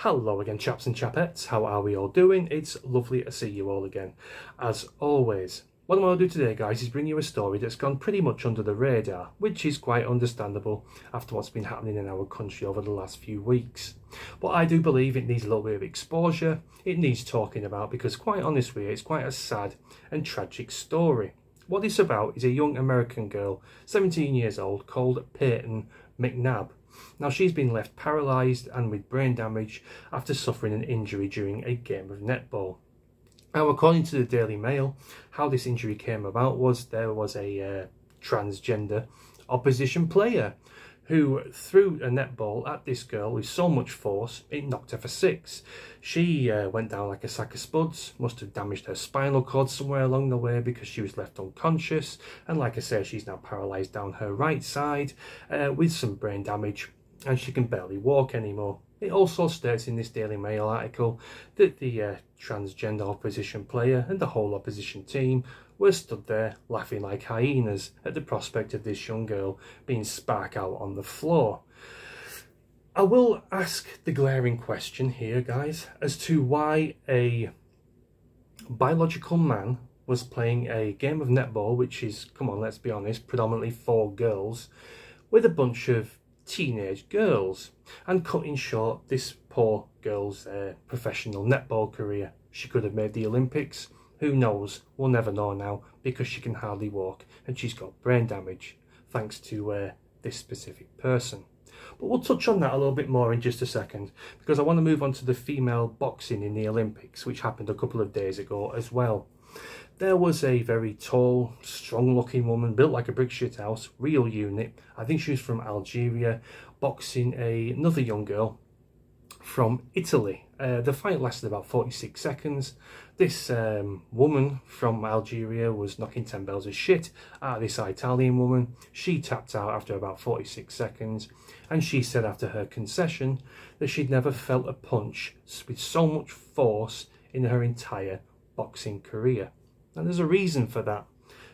Hello again, chaps and chapettes. How are we all doing? It's lovely to see you all again, as always. What I'm going to do today, guys, is bring you a story that's gone pretty much under the radar, which is quite understandable after what's been happening in our country over the last few weeks. But I do believe it needs a little bit of exposure. It needs talking about because, quite honestly, it's quite a sad and tragic story. What it's about is a young American girl, 17 years old, called Peyton McNabb. Now, she's been left paralysed and with brain damage after suffering an injury during a game of netball. Now, according to the Daily Mail, how this injury came about was there was a transgender opposition player who threw a netball at this girl with so much force it knocked her for six. She went down like a sack of spuds, must have damaged her spinal cord somewhere along the way because she was left unconscious, and like I say, she's now paralysed down her right side with some brain damage, and she can barely walk anymore. It also states in this Daily Mail article that the transgender opposition player and the whole opposition team were stood there laughing like hyenas at the prospect of this young girl being sparked out on the floor. I will ask the glaring question here, guys, as to why a biological man was playing a game of netball, which is, come on, let's be honest, predominantly for girls, with a bunch of teenage girls, and cutting short this poor girl's professional netball career. She could have made the Olympics. Who knows? We'll never know now because she can hardly walk and she's got brain damage thanks to this specific person. But we'll touch on that a little bit more in just a second because I want to move on to the female boxing in the Olympics, which happened a couple of days ago as well. There was a very tall, strong-looking woman, built like a brick shit house, real unit. I think she was from Algeria, boxing another young girl from Italy. The fight lasted about 46 seconds. This woman from Algeria was knocking 10 bells of shit at this Italian woman. She tapped out after about 46 seconds, and she said after her concession that she'd never felt a punch with so much force in her entire boxing career. And there's a reason for that.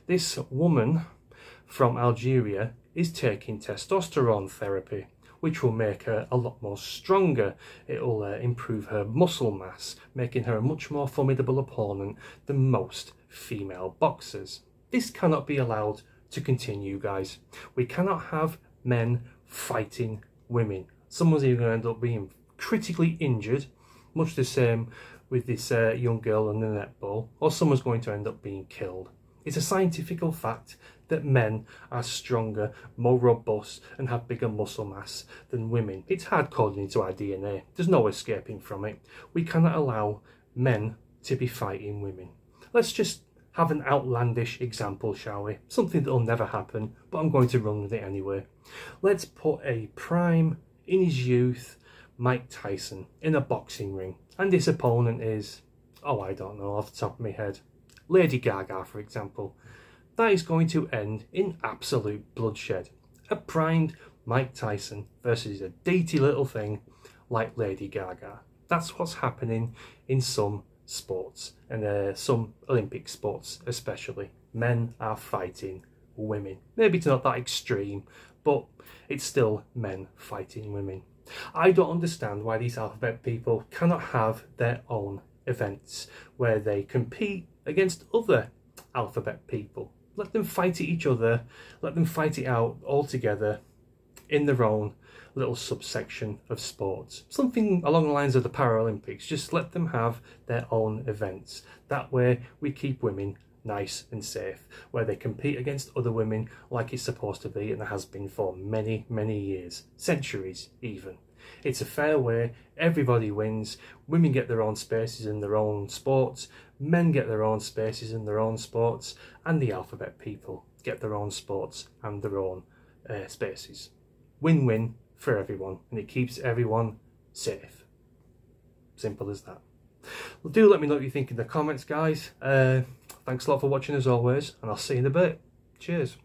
This woman from Algeria is taking testosterone therapy, which will make her a lot more stronger. It will improve her muscle mass, making her a much more formidable opponent than most female boxers. This cannot be allowed to continue, guys. We cannot have men fighting women. Someone's either going to end up being critically injured, much the same with this young girl on the netball, or someone's going to end up being killed. It's a scientific fact that men are stronger, more robust and have bigger muscle mass than women. It's hard-coded into our DNA. There's no escaping from it. We cannot allow men to be fighting women. Let's just have an outlandish example, shall we? Something that'll never happen, but I'm going to run with it anyway. Let's put a prime, in his youth, Mike Tyson in a boxing ring, and this opponent is, oh, I don't know off the top of my head, Lady Gaga, for example. That is going to end in absolute bloodshed. A primed Mike Tyson versus a dainty little thing like Lady Gaga. That's what's happening in some sports, and some Olympic sports especially. Men are fighting women. Maybe it's not that extreme, but it's still men fighting women. I don't understand why these alphabet people cannot have their own events where they compete against other alphabet people. Let them fight each other, let them fight it out all together in their own little subsection of sports. Something along the lines of the Paralympics. Just let them have their own events. That way we keep women nice and safe, where they compete against other women like it's supposed to be, and has been for many, many years, centuries even. It's a fair way, everybody wins, women get their own spaces in their own sports, men get their own spaces in their own sports, and the alphabet people get their own sports and their own spaces. Win-win for everyone, and it keeps everyone safe. Simple as that. Well, do let me know what you think in the comments, guys. Thanks a lot for watching as always, and I'll see you in a bit. Cheers.